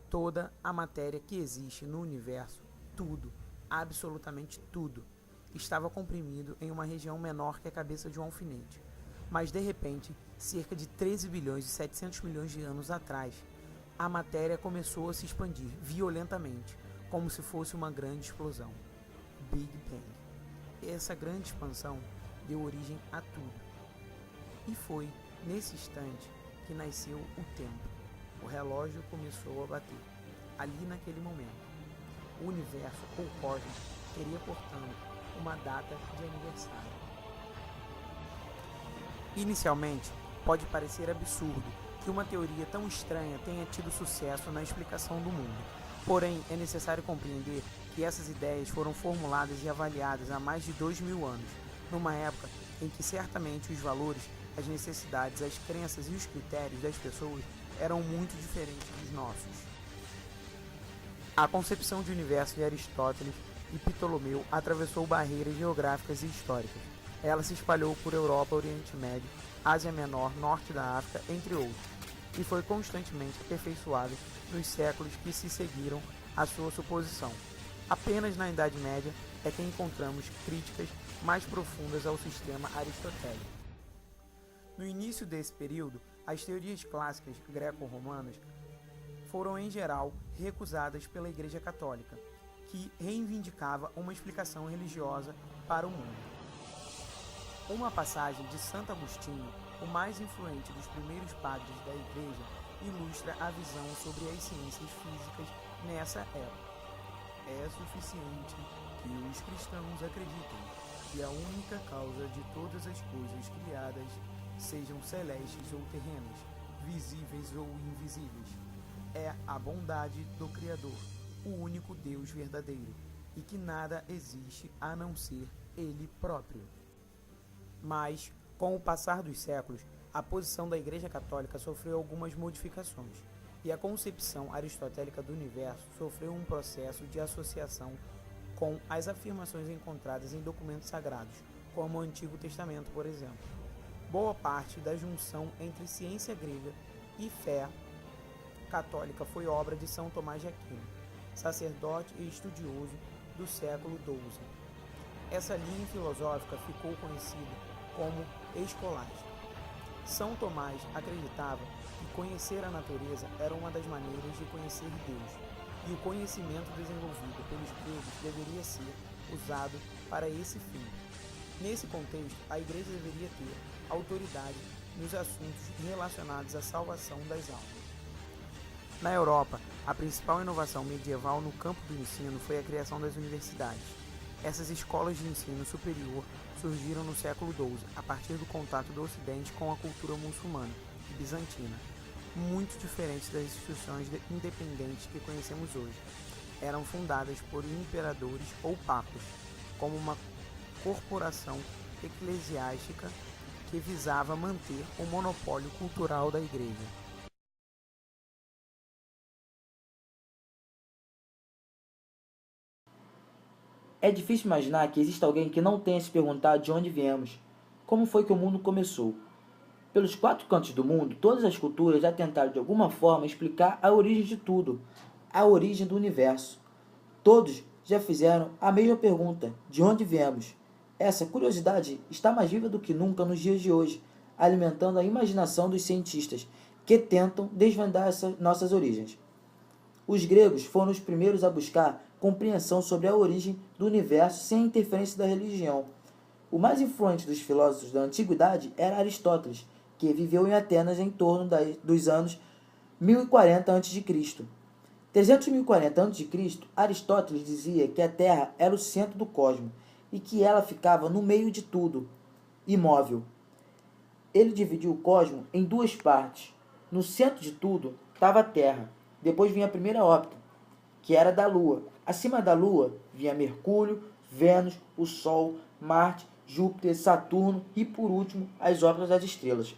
Toda a matéria que existe no universo, tudo, absolutamente tudo, estava comprimido em uma região menor que a cabeça de um alfinete. Mas de repente, cerca de 13 bilhões e 700 milhões de anos atrás, a matéria começou a se expandir violentamente, como se fosse uma grande explosão. Big Bang. Essa grande expansão deu origem a tudo. E foi, nesse instante, que nasceu o tempo. O relógio começou a bater. Ali naquele momento, o universo ou cosmos teria, portanto, uma data de aniversário. Inicialmente, pode parecer absurdo que uma teoria tão estranha tenha tido sucesso na explicação do mundo. Porém, é necessário compreender que essas ideias foram formuladas e avaliadas há mais de 2000 anos, numa época em que certamente os valores, as necessidades, as crenças e os critérios das pessoas eram muito diferentes dos nossos. A concepção de universo de Aristóteles e Ptolomeu atravessou barreiras geográficas e históricas. Ela se espalhou por Europa, Oriente Médio, Ásia Menor, Norte da África, entre outros, e foi constantemente aperfeiçoada nos séculos que se seguiram à sua suposição. Apenas na Idade Média é que encontramos críticas mais profundas ao sistema aristotélico. No início desse período, as teorias clássicas greco-romanas foram, em geral, recusadas pela Igreja Católica, que reivindicava uma explicação religiosa para o mundo. Uma passagem de Santo Agostinho, o mais influente dos primeiros padres da Igreja, ilustra a visão sobre as ciências físicas nessa época. É suficiente que os cristãos acreditem que a única causa de todas as coisas criadas sejam celestes ou terrenas, visíveis ou invisíveis, é a bondade do Criador, o único Deus verdadeiro, e que nada existe a não ser Ele próprio. Mas, com o passar dos séculos, a posição da Igreja Católica sofreu algumas modificações, e a concepção aristotélica do universo sofreu um processo de associação com as afirmações encontradas em documentos sagrados, como o Antigo Testamento, por exemplo. Boa parte da junção entre ciência grega e fé católica foi obra de São Tomás de Aquino, sacerdote e estudioso do século XII. Essa linha filosófica ficou conhecida como escolástica. São Tomás acreditava que conhecer a natureza era uma das maneiras de conhecer Deus, e o conhecimento desenvolvido pelos gregos deveria ser usado para esse fim. Nesse contexto, a Igreja deveria ter autoridade nos assuntos relacionados à salvação das almas. Na Europa, a principal inovação medieval no campo do ensino foi a criação das universidades. Essas escolas de ensino superior surgiram no século XII, a partir do contato do Ocidente com a cultura muçulmana e bizantina, muito diferentes das instituições independentes que conhecemos hoje. Eram fundadas por imperadores ou papas, como uma corporação eclesiástica que visava manter o monopólio cultural da Igreja. É difícil imaginar que exista alguém que não tenha se perguntado de onde viemos, como foi que o mundo começou. Pelos 4 cantos do mundo, todas as culturas já tentaram de alguma forma explicar a origem de tudo, a origem do universo. Todos já fizeram a mesma pergunta, de onde viemos. Essa curiosidade está mais viva do que nunca nos dias de hoje, alimentando a imaginação dos cientistas, que tentam desvendar nossas origens. Os gregos foram os primeiros a buscar compreensão sobre a origem do universo sem a interferência da religião. O mais influente dos filósofos da antiguidade era Aristóteles, que viveu em Atenas em torno dos anos 1040 a.C. 340 a.C., Aristóteles dizia que a Terra era o centro do cosmos e que ela ficava no meio de tudo, imóvel. Ele dividiu o cosmos em 2 partes. No centro de tudo estava a Terra. Depois vinha a primeira órbita, que era da Lua. Acima da Lua vinha Mercúrio, Vênus, o Sol, Marte, Júpiter, Saturno e, por último, as órbitas das estrelas.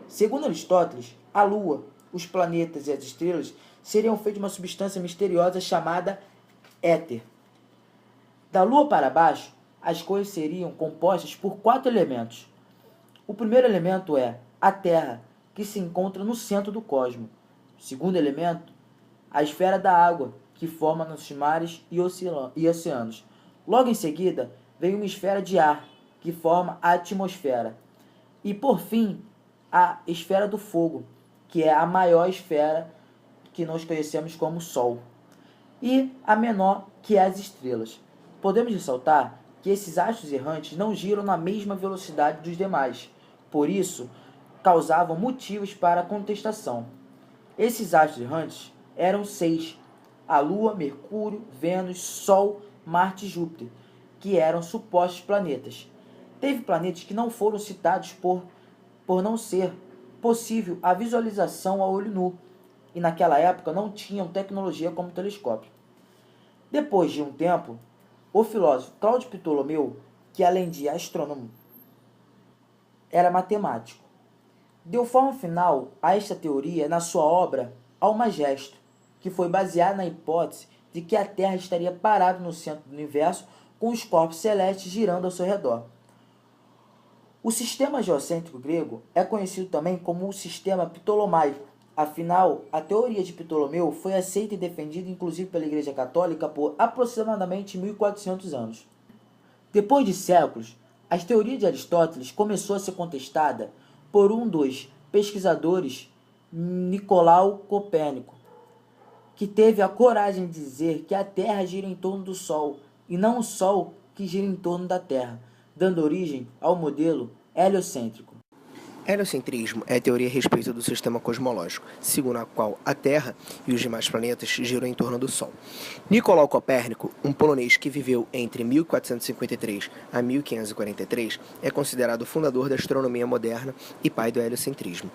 Segundo Aristóteles, a Lua, os planetas e as estrelas seriam feitos de uma substância misteriosa chamada éter. Da Lua para baixo, as coisas seriam compostas por 4 elementos. O primeiro elemento é a Terra, que se encontra no centro do cosmos. O segundo elemento, a esfera da água, que forma nos mares e oceanos. Logo em seguida, vem uma esfera de ar, que forma a atmosfera. E, por fim, a esfera do fogo, que é a maior esfera que nós conhecemos como Sol. E a menor, que é as estrelas. Podemos ressaltar que esses astros errantes não giram na mesma velocidade dos demais. Por isso, causavam motivos para contestação. Esses astros errantes eram 6: a Lua, Mercúrio, Vênus, Sol, Marte e Júpiter, que eram supostos planetas. Teve planetas que não foram citados por não ser possível a visualização a olho nu, e naquela época não tinham tecnologia como telescópio. Depois de um tempo, o filósofo Cláudio Ptolomeu, que além de astrônomo, era matemático, deu forma final a esta teoria na sua obra Almagesto, que foi baseada na hipótese de que a Terra estaria parada no centro do universo com os corpos celestes girando ao seu redor. O sistema geocêntrico grego é conhecido também como o sistema ptolomaico. Afinal, a teoria de Ptolomeu foi aceita e defendida inclusive pela Igreja Católica por aproximadamente 1400 anos. Depois de séculos, a teoria de Aristóteles começou a ser contestada por um dos pesquisadores, Nicolau Copérnico, que teve a coragem de dizer que a Terra gira em torno do Sol e não o Sol que gira em torno da Terra, dando origem ao modelo heliocêntrico. Heliocentrismo é a teoria a respeito do sistema cosmológico, segundo a qual a Terra e os demais planetas giram em torno do Sol. Nicolau Copérnico, um polonês que viveu entre 1453 a 1543, é considerado o fundador da astronomia moderna e pai do heliocentrismo.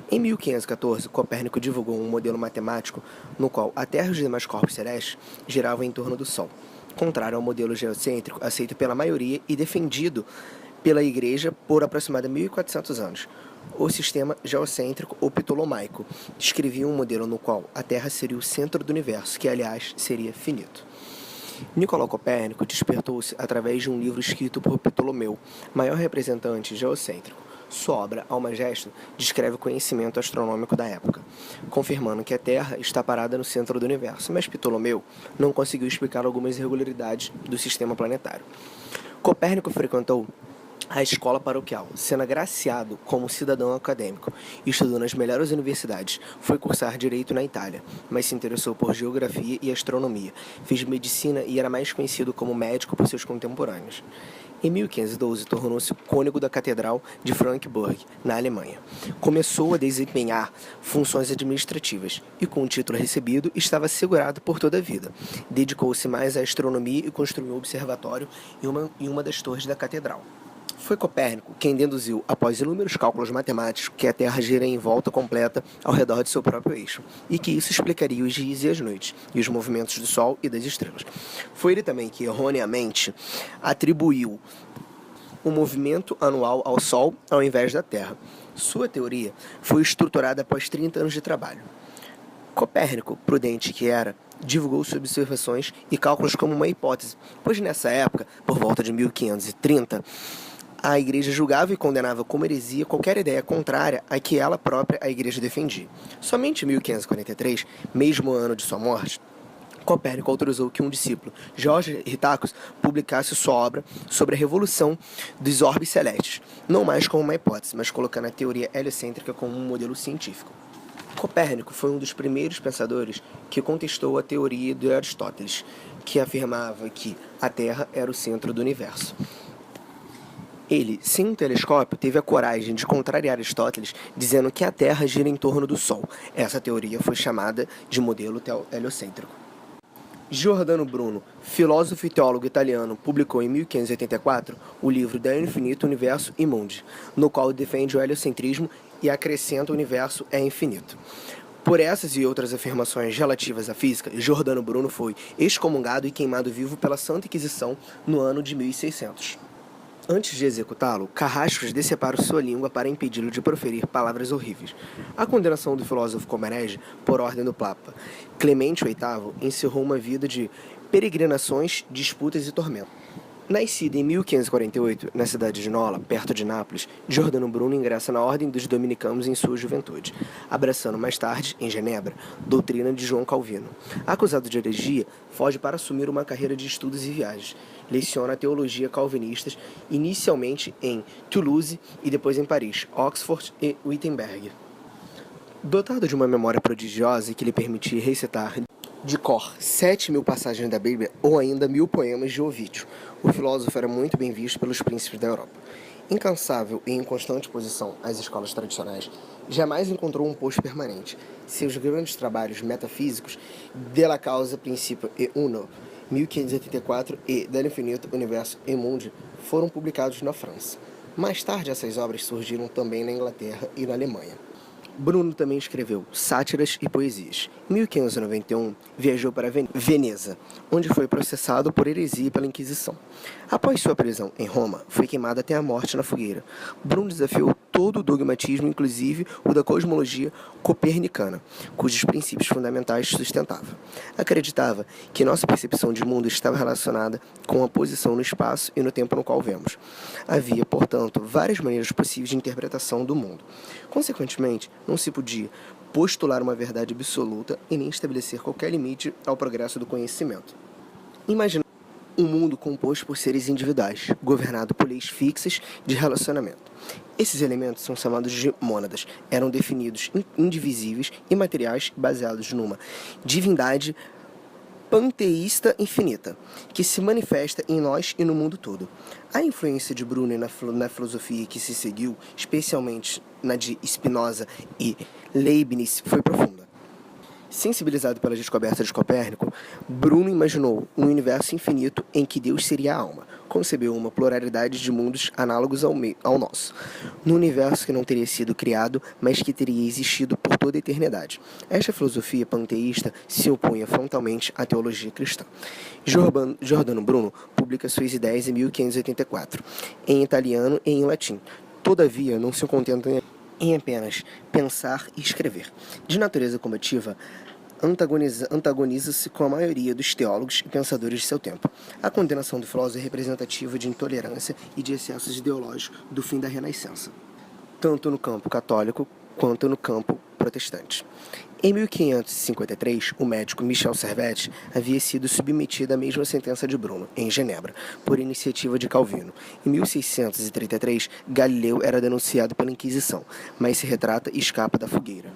Em 1514, Copérnico divulgou um modelo matemático no qual a Terra e os demais corpos celestes giravam em torno do Sol, contrário ao modelo geocêntrico aceito pela maioria e defendido pela Igreja por aproximadamente 1400 anos. O sistema geocêntrico ou ptolomaico descrevia um modelo no qual a Terra seria o centro do universo, que aliás seria finito. Nicolau Copérnico despertou-se através de um livro escrito por Ptolomeu, maior representante geocêntrico. Sua obra Almagesto descreve o conhecimento astronômico da época, confirmando que a Terra está parada no centro do universo, mas Ptolomeu não conseguiu explicar algumas irregularidades do sistema planetário. Copérnico frequentou a escola paroquial, sendo agraciado como cidadão acadêmico. Estudou nas melhores universidades, foi cursar direito na Itália, mas se interessou por geografia e astronomia. Fez medicina e era mais conhecido como médico por seus contemporâneos. Em 1512, tornou-se cônego da Catedral de Frankfurt, na Alemanha. Começou a desempenhar funções administrativas e, com o título recebido, estava assegurado por toda a vida. Dedicou-se mais à astronomia e construiu um observatório em uma das torres da Catedral. Foi Copérnico quem deduziu, após inúmeros cálculos matemáticos, que a Terra gira em volta completa ao redor de seu próprio eixo, e que isso explicaria os dias e as noites, e os movimentos do Sol e das estrelas. Foi ele também que, erroneamente, atribuiu o movimento anual ao Sol ao invés da Terra. Sua teoria foi estruturada após 30 anos de trabalho. Copérnico, prudente que era, divulgou suas observações e cálculos como uma hipótese, pois nessa época, por volta de 1530, a Igreja julgava e condenava como heresia qualquer ideia contrária à que ela própria, a Igreja, defendia. Somente em 1543, mesmo ano de sua morte, Copérnico autorizou que um discípulo, Jorge Ritacus, publicasse sua obra sobre a revolução dos orbes celestes, não mais como uma hipótese, mas colocando a teoria heliocêntrica como um modelo científico. Copérnico foi um dos primeiros pensadores que contestou a teoria de Aristóteles, que afirmava que a Terra era o centro do universo. Ele, sem um telescópio, teve a coragem de contrariar Aristóteles, dizendo que a Terra gira em torno do Sol. Essa teoria foi chamada de modelo heliocêntrico. Giordano Bruno, filósofo e teólogo italiano, publicou em 1584 o livro De Infinito Universo e Mundi, no qual defende o heliocentrismo e acrescenta o universo é infinito. Por essas e outras afirmações relativas à física, Giordano Bruno foi excomungado e queimado vivo pela Santa Inquisição no ano de 1600. Antes de executá-lo, Carrascos decepara sua língua para impedi-lo de proferir palavras horríveis. A condenação do filósofo como herege, por ordem do Papa Clemente VIII, encerrou uma vida de peregrinações, disputas e tormento. Nascido em 1548, na cidade de Nola, perto de Nápoles, Giordano Bruno ingressa na Ordem dos Dominicanos em sua juventude, abraçando mais tarde, em Genebra, doutrina de João Calvino. Acusado de heresia, foge para assumir uma carreira de estudos e viagens. Leciona teologia calvinista, inicialmente em Toulouse e depois em Paris, Oxford e Wittenberg. Dotado de uma memória prodigiosa que lhe permitia recitar de cor 7.000 passagens da Bíblia ou ainda 1.000 poemas de Ovídio, o filósofo era muito bem visto pelos príncipes da Europa. Incansável e em constante oposição às escolas tradicionais, jamais encontrou um posto permanente. Seus grandes trabalhos metafísicos, De la causa principia e uno, 1584, e Del infinito universo e mundi, foram publicados na França. Mais tarde, essas obras surgiram também na Inglaterra e na Alemanha. Bruno também escreveu sátiras e poesias. Em 1591, viajou para Veneza, onde foi processado por heresia pela Inquisição. Após sua prisão em Roma, foi queimado até a morte na fogueira. Bruno desafiou todo o dogmatismo, inclusive o da cosmologia copernicana, cujos princípios fundamentais sustentava. Acreditava que nossa percepção de mundo estava relacionada com a posição no espaço e no tempo no qual vemos. Havia, portanto, várias maneiras possíveis de interpretação do mundo. Consequentemente, não se podia postular uma verdade absoluta e nem estabelecer qualquer limite ao progresso do conhecimento. Imagina um mundo composto por seres individuais, governado por leis fixas de relacionamento. Esses elementos são chamados de mônadas, eram definidos indivisíveis, imateriais, baseados numa divindade panteísta infinita, que se manifesta em nós e no mundo todo. A influência de Bruno na filosofia que se seguiu, especialmente na de Spinoza e Leibniz, foi profunda. Sensibilizado pela descoberta de Copérnico, Bruno imaginou um universo infinito em que Deus seria a alma. Concebeu uma pluralidade de mundos análogos ao nosso, num universo que não teria sido criado, mas que teria existido por toda a eternidade. Esta filosofia panteísta se opunha frontalmente à teologia cristã. Giordano Bruno publica suas ideias em 1584, em italiano e em latim. Todavia, não se contenta em apenas pensar e escrever. De natureza combativa, antagoniza-se com a maioria dos teólogos e pensadores de seu tempo. A condenação do filósofo é representativa de intolerância e de excessos ideológicos do fim da Renascença, tanto no campo católico quanto no campo protestante. Em 1553, o médico Michel Servet havia sido submetido à mesma sentença de Bruno, em Genebra, por iniciativa de Calvino. Em 1633, Galileu era denunciado pela Inquisição, mas se retrata e escapa da fogueira.